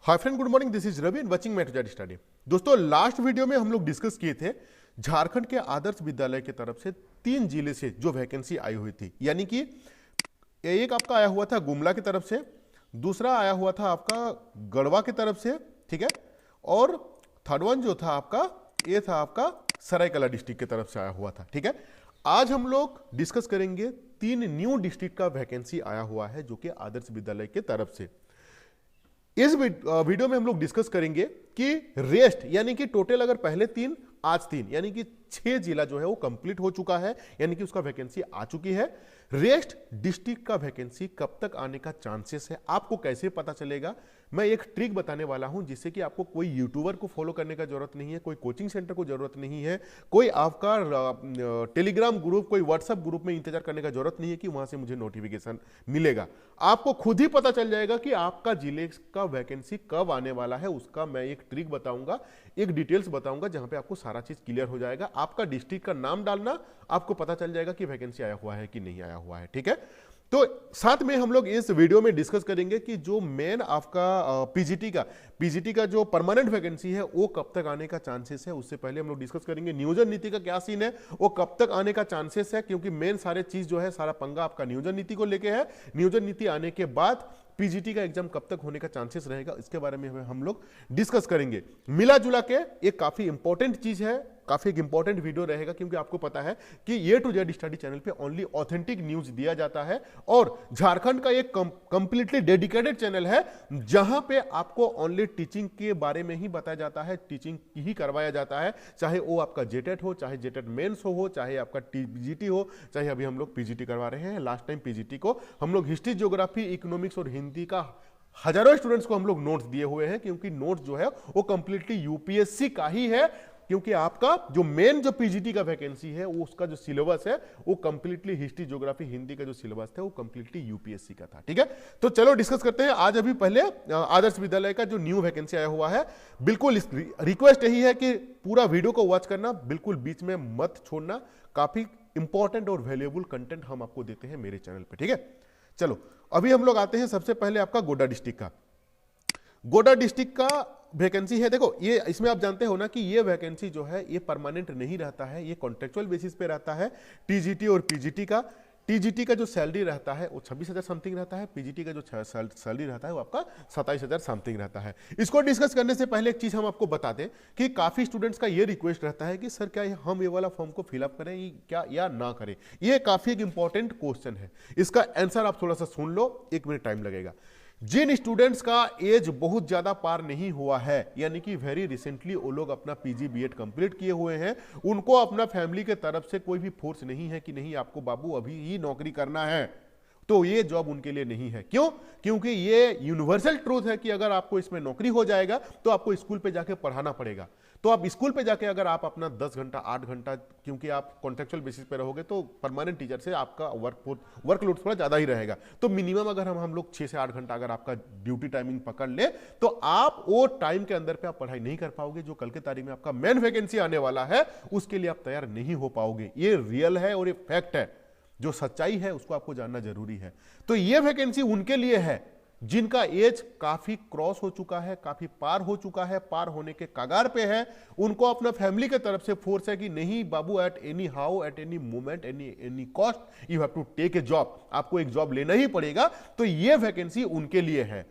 Hi friend, good morning. This is Ravi and watching my today study. दोस्तों, last video में हम लोग discuss किए थे झारखंड के आदर्श विद्यालय की तरफ से 3 जिले से जो वैकेंसी आई हुई थी, यानी कि एक आपका आया हुआ था गुमला की तरफ से, दूसरा आया हुआ था आपका गढ़वा की तरफ से, ठीक है, और थर्ड वन जो था आपका ये था आपका सरायकला डिस्ट्रिक्ट की तरफ से आया हुआ था, ठीक है। आज हम लोग डिस्कस करेंगे 3 न्यू डिस्ट्रिक्ट का वैकेंसी आया हुआ है जो कि आदर्श विद्यालय की तरफ से। इस वीडियो में हम लोग डिस्कस करेंगे कि रेस्ट यानी कि टोटल अगर पहले 3 आज 3 यानी कि 6 जिला जो है वो कंप्लीट हो चुका है, यानी कि उसका वैकेंसी आ चुकी है। रेस्ट डिस्ट्रिक्ट का वैकेंसी कब तक आने का चांसेस है, आपको कैसे पता चलेगा, मैं एक ट्रिक बताने वाला हूं जिससे कि आपको कोई यूट्यूबर को फॉलो करने का जरूरत नहीं है, कोई कोचिंग सेंटर को जरूरत नहीं है, कोई आपका टेलीग्राम ग्रुप, कोई व्हाट्सएप ग्रुप में इंतजार करने का जरूरत नहीं है कि वहां से मुझे नोटिफिकेशन मिलेगा। आपको खुद ही पता चल जाएगा कि आपका जिले का वैकेंसी कब आने वाला है। उसका मैं एक ट्रिक बताऊंगा, एक डिटेल्स बताऊंगा जहां पे आपको सारा चीज क्लियर हो जाएगा। आपका डिस्ट्रिक्ट का नाम डालना, आपको पता चल जाएगा कि वैकेंसी आया हुआ है कि नहीं आया हुआ है, ठीक है। तो साथ में हम लोग इस वीडियो में डिस्कस करेंगे कि जो मेन आपका पीजीटी का जो परमानेंट वैकेंसी है वो कब तक आने का चांसेस है। उससे पहले हम लोग डिस्कस करेंगे नियोजन नीति का क्या सीन है, वो कब तक आने का चांसेस है, क्योंकि मेन सारे चीज जो है सारा पंगा आपका नियोजन नीति को लेके है। नियोजन नीति आने के बाद पीजीटी का एग्जाम कब तक होने का चांसेस रहेगा, इसके बारे में हम लोग डिस्कस करेंगे। मिला जुला के एक काफी इंपॉर्टेंट चीज है, काफी एक इंपॉर्टेंट वीडियो रहेगा, क्योंकि आपको पता है कि ये टू जेड स्टडी चैनल पे ओनली ऑथेंटिक न्यूज दिया जाता है और झारखंड का एक कंप्लीटली डेडिकेटेड चैनल है जहां पे आपको ओनली टीचिंग के बारे में ही बताया जाता है, टीचिंग ही करवाया जाता है, चाहे वो आपका जेटेट हो, चाहे जेटेट मेंस हो, चाहे आपका पीजीटी हो, चाहे अभी हम लोग पीजीटी करवा रहे हैं। लास्ट टाइम पीजीटी को हम लोग हिस्ट्री, ज्योग्राफी, इकोनॉमिक्स और हिंदी का हजारों स्टूडेंट्स को हम लोग नोट्स दिए हुए हैं, क्योंकि नोट्स जो है वो कंप्लीटली यूपीएससी का ही है, क्योंकि आपका जो मेन जो पीजीटी का वैकेंसी है वो उसका जो सिलेबस है वो कंप्लीटली हिस्ट्री, ज्योग्राफी, हिंदी का जो सिलेबस था वो कंप्लीटली यूपीएससी का था, ठीक है। तो चलो डिस्कस करते हैं आज। अभी पहले आदर्श विद्यालय का जो न्यू वैकेंसी आया हुआ है, बिल्कुल रिक्वेस्ट यही है कि पूरा वीडियो को वॉच करना, बिल्कुल बीच में मत छोड़ना। काफी इंपॉर्टेंट और वैल्यूएबल कंटेंट हम आपको देते हैं मेरे चैनल पे, ठीक है। चलो अभी हम लोग आते हैं सबसे पहले आपका गोड्डा डिस्ट्रिक्ट का। गोड्डा डिस्ट्रिक्ट का वैकेंसी है, देखो ये इसमें आप जानते हो ना कि ये वैकेंसी जो है ये परमानेंट नहीं रहता है, ये कॉन्ट्रेक्चुअल बेसिस पे रहता है। टीजीटी और पीजीटी का, टीजीटी का जो सैलरी रहता है वो 26,000 समथिंग रहता है, पीजीटी का जो सैलरी रहता है वो आपका 27,000 समथिंग रहता है। इसको डिस्कस करने से पहले एक चीज हम आपको बता दें कि काफी स्टूडेंट्स का ये रिक्वेस्ट रहता है कि सर क्या हम ये वाला फॉर्म को फिलअप करें क्या या ना करें। ये काफी एक इंपॉर्टेंट क्वेश्चन है, इसका आंसर आप थोड़ा सा सुन लो, 1 मिनट टाइम लगेगा। जिन स्टूडेंट्स का एज बहुत ज्यादा पार नहीं हुआ है, यानी कि वेरी रिसेंटली वो लोग अपना पीजी बीएड कंप्लीट किए हुए हैं, उनको अपना फैमिली के तरफ से कोई भी फोर्स नहीं है कि नहीं आपको बाबू अभी ही नौकरी करना है, तो ये जॉब उनके लिए नहीं है। क्यों? क्योंकि ये यूनिवर्सल ट्रूथ है कि अगर आपको इसमें नौकरी हो जाएगा तो आपको स्कूल पे जाके पढ़ाना पड़ेगा। तो आप स्कूल पे जाके अगर आप अपना 10 घंटा 8 घंटा, क्योंकि आप कॉन्ट्रेक्चुअल बेसिस पे रहोगे तो परमानेंट टीचर से आपका वर्कलोड थोड़ा ज्यादा ही रहेगा, तो मिनिमम अगर हम लोग 6 से 8 घंटा अगर आपका ड्यूटी टाइमिंग पकड़ ले तो आप वो टाइम के अंदर पे आप पढ़ाई नहीं कर पाओगे। जो कल के तारीख में आपका मेन वैकेंसी आने वाला है उसके लिए आप तैयार नहीं हो पाओगे। ये रियल है और ये फैक्ट है, जो सच्चाई है उसको आपको जानना जरूरी है। तो ये वैकेंसी उनके लिए है जिनका एज काफी क्रॉस हो चुका है, काफी पार हो चुका है, पार होने के कगार पे है। उनको अपना फैमिली की तरफ से फोर्स है कि नहीं बाबू, at any how, at any moment, any cost you have to take a job, आपको एक जॉब लेना ही पड़ेगा। तो ये वैकेंसी उनके लिए है,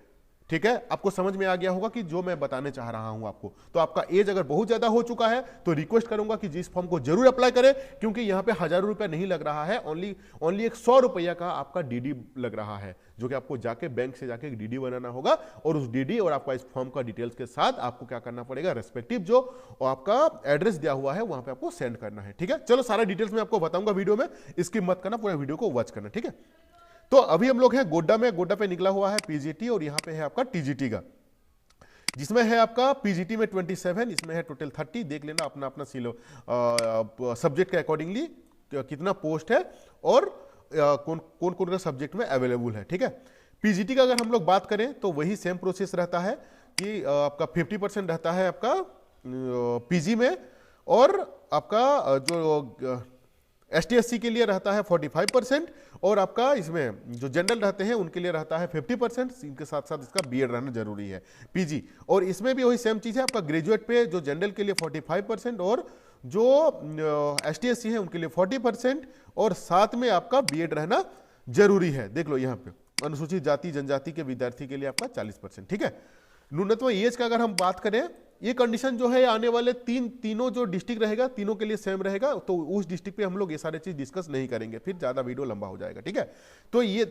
ठीक है। आपको समझ में आ गया होगा कि जो मैं बताने चाह रहा हूं आपको। तो आपका एज अगर बहुत ज्यादा हो चुका है तो रिक्वेस्ट करूंगा कि जिस फॉर्म को जरूर अप्लाई करें, क्योंकि यहां पे हजारों रुपया नहीं लग रहा है, ओनली एक 100 रुपया का आपका डीडी लग रहा है, जो कि आपको जाके बैंक से जाके एक डीडी बनाना होगा और उस डीडी और आपका इस फॉर्म का डिटेल्स के साथ आपको क्या करना पड़ेगा, रेस्पेक्टिव जो आपका एड्रेस दिया हुआ है वहां पे आपको सेंड करना है, ठीक है। चलो सारा डिटेल्स मैं आपको बताऊंगा वीडियो में, स्किप मत करना, पूरा वीडियो को वॉच करना, ठीक है। तो अभी हम लोग हैं गोड्डा में, गोड्डा पे निकला हुआ है पीजीटी और यहाँ पे है आपका टीजीटी का, जिसमें है आपका पीजीटी में 27, इसमें है टोटल 30। देख लेना अपना अपना सब्जेक्ट के अकॉर्डिंगली कितना पोस्ट है और कौन कौन का सब्जेक्ट में अवेलेबल है, ठीक है। पीजीटी का अगर हम लोग बात करें तो वही सेम प्रोसेस रहता है कि आपका 50% रहता है आपका पीजी में, और आपका जो ST/SC के लिए रहता है 45% और आपका इसमें जो जनरल रहते हैं उनके लिए रहता है 50%। इनके साथ साथ इसका बीएड रहना जरूरी है, पीजी। और इसमें भी वही सेम चीज है, आपका ग्रेजुएट पे जो जनरल के लिए 45% और जो ST/SC है उनके लिए 40% और साथ में आपका बीएड रहना जरूरी है। देख लो यहाँ पे अनुसूचित जाति जनजाति के विद्यार्थी के लिए आपका 40%। ठीक है, न्यूनतम एज का अगर हम बात करें, ये कंडीशन जो है आने वाले तीनों जो डिस्ट्रिक्ट रहेगा तीनों के लिए सेम रहेगा, तो उस डिस्ट्रिक्ट पे हम लोग ये सारे चीज डिस्कस नहीं करेंगे, फिर ज्यादा वीडियो लंबा हो जाएगा। ठीक है, तो ये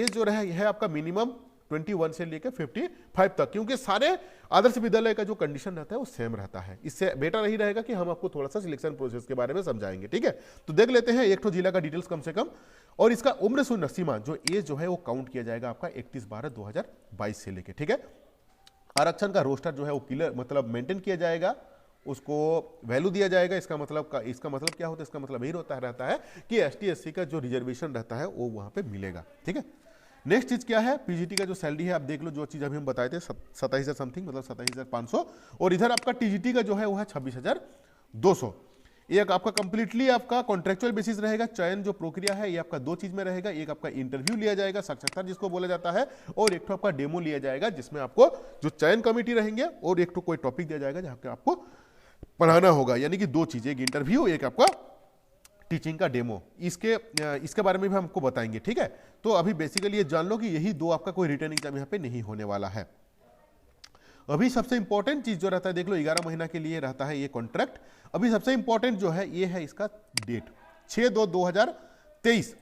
जो है आपका मिनिमम 21 से लेकर 55 तक, क्योंकि सारे आदर्श विद्यालय का जो कंडीशन रहता है वो सेम रहता है। इससे बेटर नहीं रहेगा कि हम आपको थोड़ा सा सिलेक्शन प्रोसेस के बारे में समझाएंगे। ठीक है, तो देख लेते हैं एक तो जिला का डिटेल्स कम से कम, और इसका उम्र शून्य सीमा जो एज जो है वो काउंट किया जाएगा आपका 31/12/2022 से लेके। ठीक है, आरक्षण का रोस्टर जो है वो क्लियर मतलब मेंटेन किया जाएगा, उसको वैल्यू दिया जाएगा। इसका मतलब क्या होता है? इसका मतलब यही रहता है कि ST/SC का जो रिजर्वेशन रहता है वो वहां पे मिलेगा। ठीक है, नेक्स्ट चीज क्या है? पीजीटी का जो सैलरी है आप देख लो, जो चीज अभी हम बताए थे 27,000 समथिंग, मतलब 27,500, और इधर आपका टीजीटी का जो है वो है 26,200। एक आपका कंप्लीटली आपका कॉन्ट्रेक्चुअल बेसिस रहेगा। चयन जो प्रक्रिया है ये आपका दो चीज में रहेगा, एक आपका इंटरव्यू लिया जाएगा, साक्षात्कार जिसको बोला जाता है, और एक तो आपका डेमो लिया जाएगा जिसमें आपको जो चयन कमेटी रहेंगे और एक तो कोई टॉपिक दिया जाएगा जहां पे आपको पढ़ाना होगा। यानी कि दो चीजें, एक इंटरव्यू एक आपका टीचिंग का डेमो। इसके बारे में भी हमको बताएंगे। ठीक है, तो अभी बेसिकली ये जान लो कि यही दो, आपका कोई रिटर्न एग्जाम यहाँ पे नहीं होने वाला है। अभी सबसे इंपॉर्टेंट चीज जो रहता है देख लो, 11 महीना के लिए रहता है ये कॉन्ट्रैक्ट। अभी सबसे इंपॉर्टेंट जो है ये है इसका डेट 6/2/2023।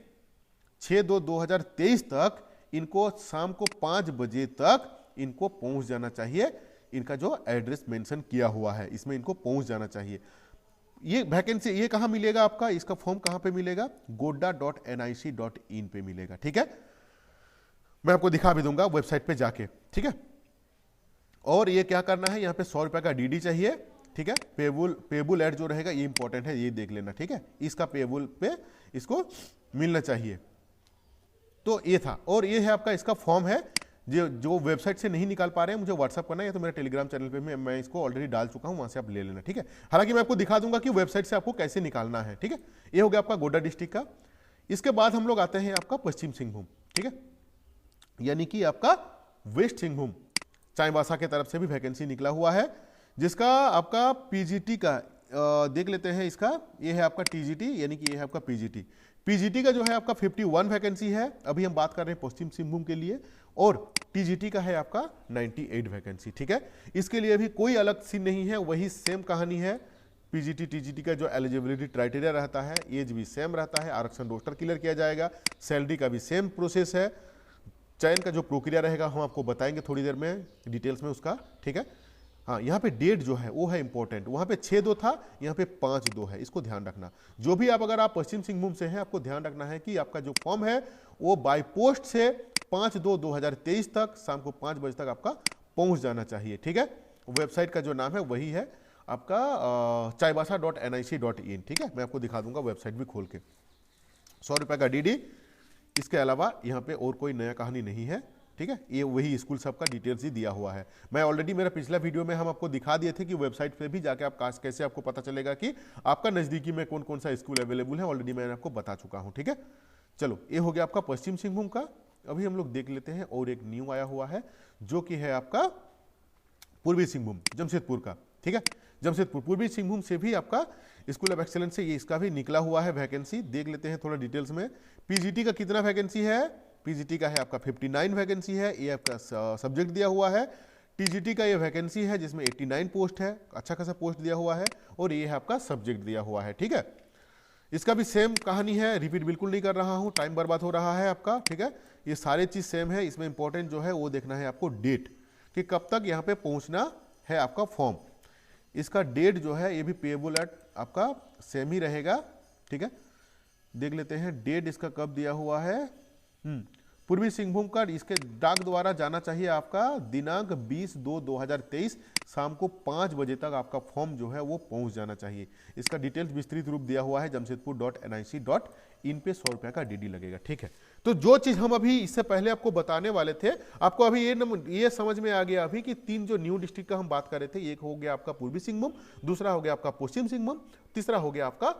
6/2/2023 तक इनको शाम को 5 बजे तक इनको पहुंच जाना चाहिए। इनका जो एड्रेस मेंशन किया हुआ है इसमें इनको पहुंच जाना चाहिए। ये वैकेंसी ये कहां मिलेगा आपका? इसका फॉर्म कहां पे मिलेगा? godda.nic.in पे मिलेगा। ठीक है, मैं आपको दिखा भी दूंगा वेबसाइट पे जाके। ठीक है, और ये क्या करना है, यहाँ पे 100 रुपए का डीडी चाहिए। ठीक है, पेबुल एड जो रहेगा ये इंपॉर्टेंट है, ये देख लेना। ठीक है, इसका पेबुल पे इसको मिलना चाहिए। तो ये था, और ये है आपका इसका फॉर्म है। जो वेबसाइट से नहीं निकाल पा रहे हैं मुझे व्हाट्सअप करना है, या तो मेरे टेलीग्राम चैनल पे मैं इसको ऑलरेडी डाल चुका हूं, वहां से आप ले लेना। ठीक है, हालांकि मैं आपको दिखा दूंगा कि वेबसाइट से आपको कैसे निकालना है। ठीक है, ये हो गया आपका गोड्डा डिस्ट्रिक्ट का। इसके बाद हम लोग आते हैं आपका पश्चिम सिंहभूम। ठीक है, यानी कि आपका वेस्ट सिंहभूम, चाईबासा की तरफ से भी वैकेंसी निकला हुआ है, जिसका आपका पीजीटी का देख लेते हैं। इसका ये है आपका टीजीटी, यानी कि ये है आपका पीजीटी। पीजीटी का जो है आपका 51 वैकेंसी है, अभी हम बात कर रहे हैं पश्चिम सिंहभूम के लिए, और टीजीटी का है आपका 98 वैकेंसी। ठीक है, इसके लिए भी कोई अलग सी नहीं है, वही सेम कहानी है। पीजीटी टीजीटी का जो एलिजिबिलिटी क्राइटेरिया रहता है, एज भी सेम रहता है, आरक्षण रोस्टर क्लियर किया जाएगा, सैलरी का भी सेम प्रोसेस है, चयन का जो प्रक्रिया रहेगा हम आपको बताएंगे थोड़ी देर में डिटेल्स में उसका। ठीक है, हाँ, यहाँ पे डेट जो है वो है इंपॉर्टेंट। वहां पे 6/2 था, यहाँ पे 5/2 है, इसको ध्यान रखना। जो भी अगर आप पश्चिम सिंहभूम से हैं, आपको ध्यान रखना है कि आपका जो फॉर्म है वो बाय पोस्ट से 5/2/2023 तक शाम को 5 बजे तक आपका पहुंच जाना चाहिए। ठीक है, वेबसाइट का जो नाम है वही है आपका chaibasa.nic.in। ठीक है, मैं आपको दिखा दूंगा वेबसाइट भी खोल के। 100 रुपए का डीडी, इसके अलावा यहाँ पे और कोई नया कहानी नहीं है। ठीक है, ये वही स्कूल सब का डिटेल्स ही दिया हुआ है। मैं ऑलरेडी मेरा पिछला वीडियो में हम आपको दिखा दिए थे कि वेबसाइट पे भी जाके आप कैसे आपको पता चलेगा कि आपका नजदीकी में कौन कौन सा स्कूल अवेलेबल है, ऑलरेडी मैंने आपको बता चुका हूँ। ठीक है, चलो ये हो गया आपका पश्चिम सिंहभूम का। अभी हम लोग देख लेते हैं और एक न्यू आया हुआ है जो कि है आपका पूर्वी सिंहभूम, जमशेदपुर का। ठीक है, जमशेदपुर पूर्वी सिंहभूम से भी आपका स्कूल ऑफ एक्सेलेंस से ये इसका भी निकला हुआ है वैकेंसी। देख लेते हैं थोड़ा डिटेल्स में। पीजीटी का कितना वैकेंसी है? पीजीटी का है आपका 59 वैकेंसी है, ये आपका सब्जेक्ट दिया हुआ है। टीजीटी का ये वैकेंसी है जिसमें 89 पोस्ट है, अच्छा खासा पोस्ट दिया हुआ है, और ये है आपका सब्जेक्ट दिया हुआ है। ठीक है, इसका भी सेम कहानी है, रिपीट बिल्कुल नहीं कर रहा हूं, टाइम बर्बाद हो रहा है आपका। ठीक है, ये सारे चीज सेम है। इसमें इंपॉर्टेंट जो है वो देखना है आपको डेट, कि कब तक यहाँ पे पहुंचना है आपका फॉर्म। इसका डेट जो है ये भी पेएबल एट आपका सेम ही रहेगा। ठीक है, देख लेते हैं डेट इसका कब दिया हुआ है। पूर्वी सिंहभूम का इसके डाक द्वारा जाना चाहिए आपका दिनांक 20/2/2023 शाम को 5 बजे तक आपका फॉर्म जो है वो पहुंच जाना चाहिए। इसका डिटेल्स विस्तृत रूप दिया हुआ है jamshedpur.nic.in पे 100 रुपए का डीडी लगेगा। ठीक है, तो जो चीज हम अभी इससे पहले आपको बताने वाले थे, आपको अभी ये समझ में आ गया अभी कि तीन जो न्यू डिस्ट्रिक्ट का हम बात कर रहे थे, एक हो गया आपका पूर्वी सिंहभूम, दूसरा हो गया आपका पश्चिम सिंहभूम, तीसरा हो गया आपका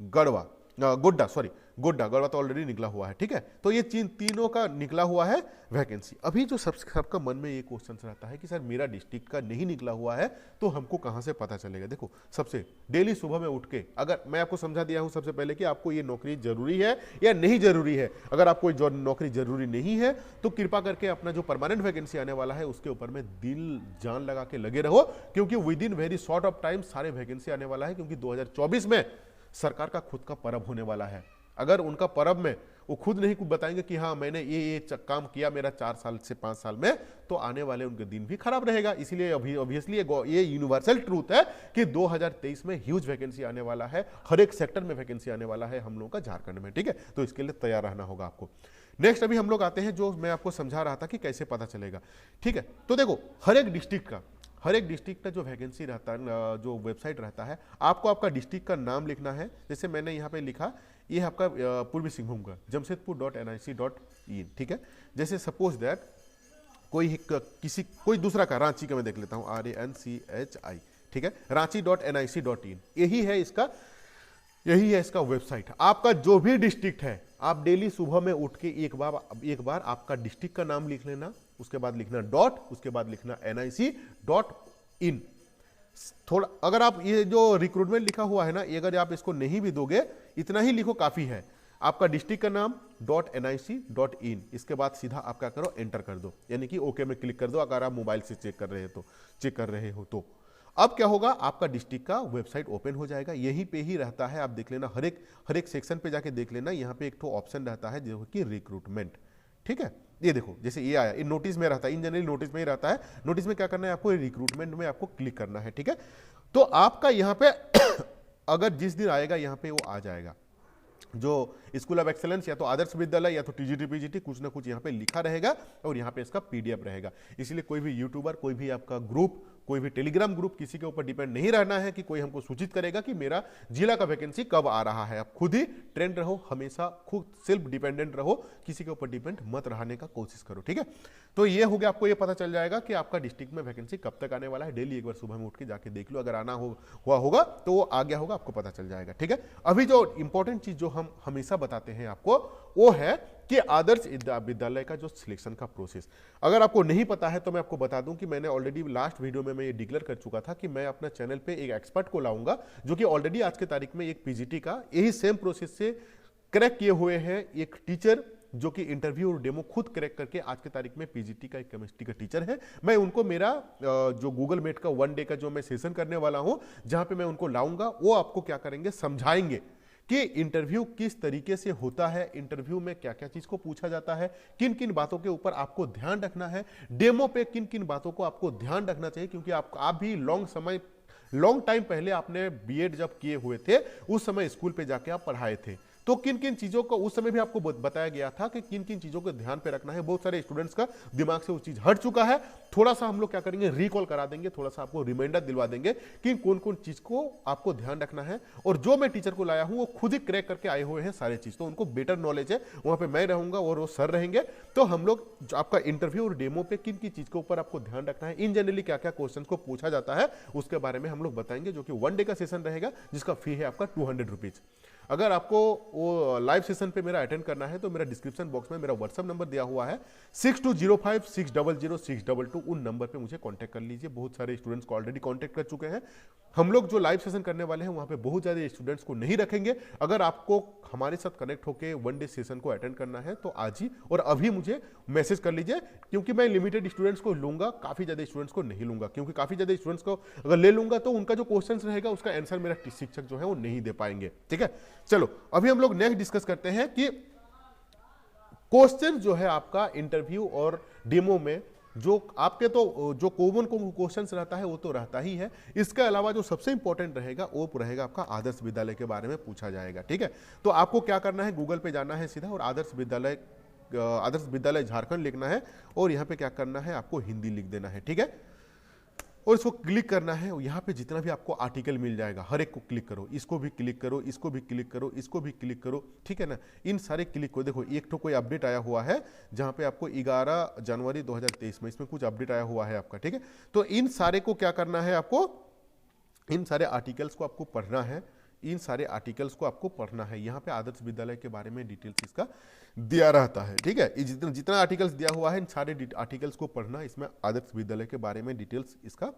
गढ़वा। गोड्डा, सॉरी गोड्डा, गोड्डा तो ऑलरेडी निकला हुआ है, ठीक है। तो ये तीनों का निकला हुआ है वैकेंसी। अभी जो सबका मन में ये क्वेश्चन रहता है कि सर मेरा डिस्ट्रिक्ट का नहीं निकला हुआ है तो हमको कहां से पता चलेगा। देखो, सबसे डेली सुबह में उठ के, अगर मैं आपको समझा दिया हूं सबसे पहले कि आपको ये नौकरी जरूरी है या नहीं जरूरी है। अगर आपको जो नौकरी जरूरी नहीं है तो कृपा करके अपना जो परमानेंट वैकेंसी आने वाला है उसके ऊपर में दिल जान लगा के लगे रहो, क्योंकि with in very short of time सारे वैकेंसी आने वाला है। क्योंकि 2024 में सरकार का खुद का पर्व होने वाला है। अगर उनका पर्व में वो खुद नहीं कुछ बताएंगे कि हाँ मैंने ये काम किया मेरा 4 साल से 5 साल में, तो आने वाले उनके दिन भी खराब रहेगा। इसीलिए ऑब्वियसली ये यूनिवर्सल ट्रूथ है कि 2023 में ह्यूज वैकेंसी आने वाला है, हर एक सेक्टर में वैकेंसी आने वाला है हम लोगों का झारखंड में, ठीक है। तो इसके लिए तैयार रहना होगा आपको। नेक्स्ट अभी हम लोग आते हैं जो मैं आपको समझा रहा था कि कैसे पता चलेगा, ठीक है। तो देखो, हर एक डिस्ट्रिक्ट का जो वैकेंसी रहता है, जो वेबसाइट रहता है, आपको आपका डिस्ट्रिक्ट का नाम लिखना है। जैसे मैंने यहाँ पे लिखा, ये आपका पूर्वी सिंहभूम का jamshedpur.nic.in, ठीक है। जैसे सपोज दैट कोई दूसरा का, रांची का मैं देख लेता हूँ, RANCHI, ठीक है, ranchi.nic.in, यही है इसका वेबसाइट। आपका जो भी डिस्ट्रिक्ट है, आप डेली सुबह में उठ के एक बार आपका डिस्ट्रिक्ट का नाम लिख लेना, उसके बाद लिखना डॉट, उसके बाद लिखना nic.in। थोड़ा अगर आप ये जो रिक्रूटमेंट लिखा हुआ है ना, ये अगर आप इसको नहीं भी दोगे, इतना ही लिखो काफी है। आपका डिस्ट्रिक्ट का नाम .nic.in, इसके बाद सीधा आप क्या करो, एंटर कर दो, यानी कि ओके में क्लिक कर दो। अगर आप मोबाइल से चेक कर रहे हो तो अब क्या होगा, आपका डिस्ट्रिक्ट का वेबसाइट ओपन हो जाएगा। यहीं पे ही रहता है, आप देख लेना, हर एक सेक्शन पे जाके देख लेना। यहाँ पे एक तो ऑप्शन रहता है जो कि रिक्रूटमेंट, ठीक है। ये देखो, जैसे ये आया, इन नोटिस में रहता है, इन जनरली नोटिस में ही रहता है। नोटिस में क्या करना है आपको, रिक्रूटमेंट में आपको क्लिक करना है, ठीक है। तो आपका यहाँ पे अगर जिस दिन आएगा यहाँ पे वो आ जाएगा, जो स्कूल ऑफ एक्सेलेंस या तो आदर्श विद्यालय या तो टीजीटी पीजीटी, कुछ ना कुछ यहाँ पे लिखा रहेगा और यहाँ पे इसका पीडीएफ रहेगा। इसलिए कोई भी यूट्यूबर, कोई भी आपका ग्रुप, कोई भी टेलीग्राम ग्रुप, किसी के ऊपर डिपेंड नहीं रहना है कि कोई हमको सूचित करेगा कि मेरा जिला का वैकेंसी कब आ रहा है। आप खुद ही ट्रेंड रहो, हमेशा खुद सेल्फ डिपेंडेंट रहो, किसी के ऊपर डिपेंड मत रहने का कोशिश करो, ठीक है। तो ये हो गया, आपको ये पता चल जाएगा कि आपका डिस्ट्रिक्ट में वैकेंसी कब तक आने वाला है। डेली एक बार सुबह में उठ के जाके देख लो, अगर आना हुआ होगा तो वो आ गया होगा, आपको पता चल जाएगा, ठीक है। अभी जो इंपॉर्टेंट चीज जो हम हमेशा बताते हैं आपको, वो है कि आदर्श विद्यालय का जो सिलेक्शन का प्रोसेस। अगर आपको नहीं पता है तो मैं आपको बता दूं कि मैंने ऑलरेडी लास्ट वीडियो में मैं ये डिक्लेयर कर चुका था कि मैं अपना चैनल पे एक एक्सपर्ट को लाऊंगा, जो कि ऑलरेडी आज के तारीख में एक पीजीटी का यही सेम प्रोसेस से क्रैक किए हुए हैं एक टीचर, जो कि इंटरव्यू और डेमो खुद क्रैक करके आज के तारीख में पीजीटी का एक केमिस्ट्री का टीचर है। मैं उनको मेरा जो गूगल मीट का 1 डे का जो मैं सेशन करने वाला हूं, जहां पे मैं उनको लाऊंगा, वो आपको क्या करेंगे, समझाएंगे कि इंटरव्यू किस तरीके से होता है, इंटरव्यू में क्या क्या चीज को पूछा जाता है, किन किन बातों के ऊपर आपको ध्यान रखना है, डेमो पे किन किन बातों को आपको ध्यान रखना चाहिए। क्योंकि आप भी लॉन्ग टाइम पहले आपने बीएड जब किए हुए थे, उस समय स्कूल पे जाके आप पढ़ाए थे, तो किन किन चीजों को उस समय भी आपको बताया गया था कि किन किन चीजों को ध्यान पे रखना है। बहुत सारे स्टूडेंट्स का दिमाग से वो चीज हट चुका है। थोड़ा सा हम लोग क्या करेंगे, रिकॉल करा देंगे, थोड़ा सा आपको रिमाइंडर दिलवा देंगे कि कौन कौन चीज को आपको ध्यान रखना है। और जो मैं टीचर को लाया हूं वो खुद ही क्रैक करके आए हुए हैं सारे चीज, तो उनको बेटर नॉलेज है। वहां पे मैं रहूंगा और वो सर रहेंगे, तो हम लोग आपका इंटरव्यू और डेमो पे किन किन चीज के ऊपर आपको ध्यान रखना है, इन जनरली क्या क्या क्वेश्चन को पूछा जाता है, उसके बारे में हम लोग बताएंगे, जो कि 1 डे का सेशन रहेगा, जिसका फी है आपका 200 रुपीज। अगर आपको वो लाइव सेशन पे मेरा अटेंड करना है तो मेरा डिस्क्रिप्शन बॉक्स में मेरा व्हाट्सएप नंबर दिया हुआ है 6205600622। उन नंबर पे मुझे कांटेक्ट कर लीजिए। बहुत सारे स्टूडेंट्स को ऑलरेडी कांटेक्ट कर चुके हैं। हम लोग जो लाइव सेशन करने वाले हैं वहां पे बहुत ज्यादा स्टूडेंट्स को नहीं रखेंगे। अगर आपको हमारे साथ कनेक्ट होकर 1 डे सेशन को अटेंड करना है तो आज ही और अभी मुझे मैसेज कर लीजिए, क्योंकि मैं लिमिटेड स्टूडेंट्स को लूंगा, काफी ज्यादा स्टूडेंट्स को नहीं लूंगा। क्योंकि काफी ज्यादा स्टूडेंट्स को अगर ले लूंगा तो उनका जो क्वेश्चन रहेगा उसका आंसर मेरा शिक्षक जो है वो नहीं दे पाएंगे, ठीक है। चलो अभी हम लोग नेक्स्ट डिस्कस करते हैं कि क्वेश्चन जो है आपका इंटरव्यू और डेमो में जो आपके तो जो कॉमन क्वेश्चंस रहता है वो तो रहता ही है। इसके अलावा जो सबसे इंपॉर्टेंट रहेगा वो रहेगा आपका आदर्श विद्यालय के बारे में पूछा जाएगा, ठीक है। तो आपको क्या करना है, गूगल पे जाना है सीधा और आदर्श विद्यालय झारखंड लिखना है और यहाँ पे क्या करना है, आपको हिंदी लिख देना है, ठीक है। और इसको क्लिक करना है। यहाँ पे जितना भी आपको आर्टिकल मिल जाएगा हर एक को क्लिक करो, इसको भी क्लिक करो, इसको भी क्लिक करो, इसको भी क्लिक करो, ठीक है ना। इन सारे क्लिक को देखो, एक तो कोई अपडेट आया हुआ है जहाँ पे आपको 11 जनवरी 2023 में इसमें कुछ अपडेट आया हुआ है आपका, ठीक है। तो इन सारे को क्या करना है, आपको इन सारे आर्टिकल्स को आपको पढ़ना है। इन सारे आर्टिकल्स को आपको पढ़ना है। यहाँ पे आदर्श विद्यालय के बारे में डिटेल्स इसका दिया रहता है, ठीक है। जितना जितना आर्टिकल्स दिया हुआ है इन सारे आर्टिकल्स को पढ़ना, इसमें आदर्श विद्यालय के बारे में डिटेल्स इसका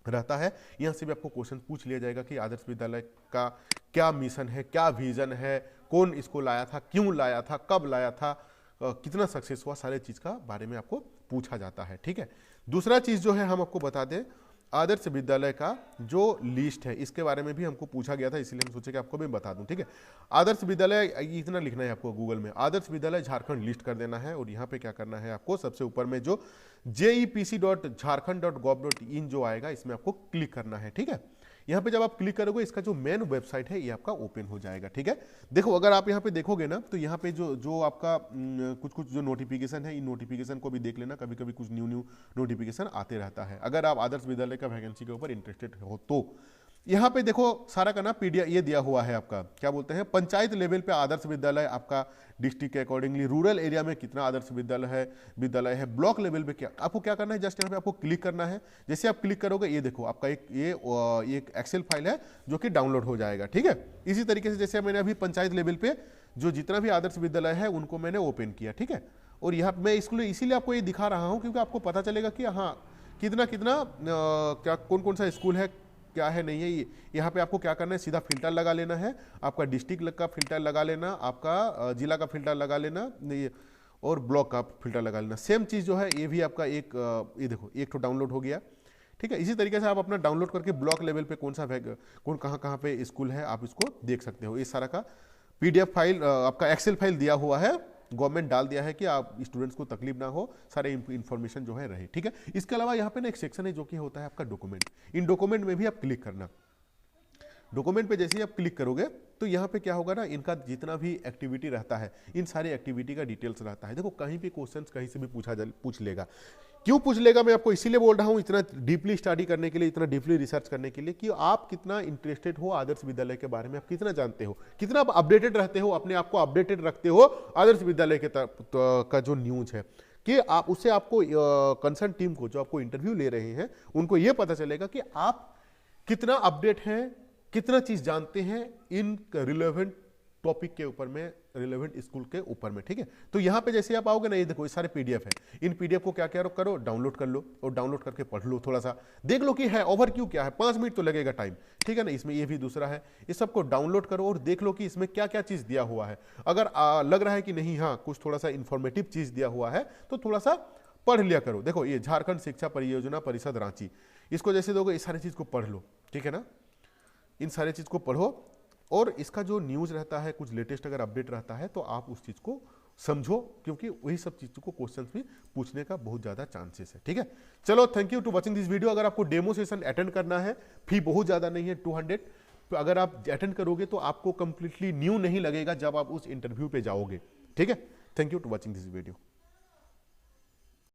रहता है। यहाँ से भी आपको क्वेश्चन पूछ लिया जाएगा कि आदर्श विद्यालय का क्या मिशन है, क्या विजन है, कौन इसको लाया था, क्यों लाया था, कब लाया था, कितना सक्सेस हुआ, सारे चीज का बारे में आपको पूछा जाता है, ठीक है। दूसरा चीज जो है हम आपको बता दें, आदर्श विद्यालय का जो लिस्ट है इसके बारे में भी हमको पूछा गया था, इसलिए हम सोचे कि आपको मैं बता दूं, ठीक है। आदर्श विद्यालय इतना लिखना है आपको गूगल में, आदर्श विद्यालय झारखंड लिस्ट कर देना है, और यहाँ पे क्या करना है आपको, सबसे ऊपर में जो jepc.jharkhand.gov.in जो आएगा इसमें आपको क्लिक करना है, ठीक है। यहाँ पे जब आप क्लिक करोगे इसका जो मेन वेबसाइट है ये आपका ओपन हो जाएगा, ठीक है। देखो अगर आप यहाँ पे देखोगे ना तो यहाँ पे जो आपका कुछ जो नोटिफिकेशन है, इन नोटिफिकेशन को भी देख लेना, कभी कभी कुछ न्यू नोटिफिकेशन आते रहता है। अगर आप आदर्श विद्यालय का वैकेंसी के ऊपर इंटरेस्टेड हो तो यहाँ पे देखो सारा का ना पीडीएफ ये दिया हुआ है आपका, क्या बोलते हैं, पंचायत लेवल पे आदर्श विद्यालय आपका डिस्ट्रिक्ट के अकॉर्डिंगली, रूरल एरिया में कितना आदर्श विद्यालय है, ब्लॉक लेवल पे क्या, आपको क्या करना है, जस्ट यहाँ पे आपको क्लिक करना है। जैसे आप क्लिक करोगे ये देखो आपका एक एक्सेल फाइल है जो कि डाउनलोड हो जाएगा, ठीक है। इसी तरीके से जैसे मैंने अभी पंचायत लेवल पे जो जितना भी आदर्श विद्यालय है उनको मैंने ओपन किया, ठीक है। और यहाँ मैं इसको इसीलिए आपको ये दिखा रहा हूँ क्योंकि आपको पता चलेगा कि हाँ कितना क्या कौन कौन सा स्कूल है, क्या है नहीं है। यहाँ पे आपको क्या करना है, सीधा फिल्टर लगा लेना है, आपका डिस्ट्रिक्ट का फिल्टर लगा लेना, आपका जिला का फिल्टर लगा लेना, और ब्लॉक का फिल्टर लगा लेना। सेम चीज़ जो है ये भी आपका ये देखो एक तो डाउनलोड हो गया, ठीक है। इसी तरीके से आप अपना डाउनलोड करके ब्लॉक लेवल पे कौन कहाँ पे स्कूल है आप इसको देख सकते हो। इस सारा का पीडीएफ फाइल आपका एक्सेल फाइल दिया हुआ है, गवर्नमेंट डाल दिया है कि आप स्टूडेंट्स को तकलीफ ना हो, सारे इंफॉर्मेशन जो है रहे, ठीक है। इसके अलावा यहाँ पे ना एक सेक्शन है जो कि होता है आपका डॉक्यूमेंट, इन डॉक्यूमेंट में भी आप क्लिक करना। डॉक्यूमेंट पे जैसे ही आप क्लिक करोगे तो यहाँ पे क्या होगा ना, इनका जितना भी एक्टिविटी रहता है इन सारी एक्टिविटी का डिटेल्स रहता है। देखो कहीं भी क्वेश्चंस कहीं से भी पूछ लेगा, क्यों पूछ लेगा मैं आपको इसीलिए बोल रहा हूँ, इतना डीपली स्टडी करने के लिए, इतना डीपली रिसर्च करने के लिए कि आप कितना इंटरेस्टेड हो आदर्श विद्यालय के बारे में, आप कितना जानते हो, कितना आप अपडेटेड रहते हो, अपने आप को अपडेटेड रखते हो आदर्श विद्यालय के का जो न्यूज है, कि आप उससे आपको कंसर्न टीम को जो आपको इंटरव्यू ले रहे हैं उनको यह पता चलेगा कि आप कितना अपडेट हैं, कितना चीज जानते हैं इन रिलेवेंट टॉपिक के ऊपर में, रिलेवेंट स्कूल के ऊपर में, ठीक है। तो यहाँ पे जैसे आप आओगे ना, ये देखो ये सारे पीडीएफ है, इन पीडीएफ को क्या करो, डाउनलोड कर लो, और डाउनलोड करके पढ़ लो, थोड़ा सा देख लो कि है ओवरव्यू क्या है, 5 मिनट तो लगेगा टाइम, ठीक है ना। इसमें ये भी दूसरा है, इस सबको डाउनलोड करो और देख लो कि इसमें क्या क्या चीज दिया हुआ है। अगर लग रहा है कि नहीं हाँ कुछ थोड़ा सा इंफॉर्मेटिव चीज दिया हुआ है तो थोड़ा सा पढ़ लिया करो। देखो ये झारखंड शिक्षा परियोजना परिषद रांची, इसको जैसे दोगे इस सारी चीज को पढ़ लो, ठीक है ना। इन सारे चीज को पढ़ो और इसका जो न्यूज रहता है, कुछ लेटेस्ट अगर अपडेट रहता है तो आप उस चीज को समझो, क्योंकि वही सब चीज को क्वेश्चंस भी पूछने का बहुत ज्यादा चांसेस है, ठीक है। चलो thank you to watching this video. अगर आपको डेमो सेशन अटेंड करना है, फी बहुत ज्यादा नहीं है, 200, अगर आप अटेंड करोगे तो आपको कंप्लीटली न्यू नहीं लगेगा जब आप उस इंटरव्यू पे जाओगे, ठीक है। Thank you to watching this video.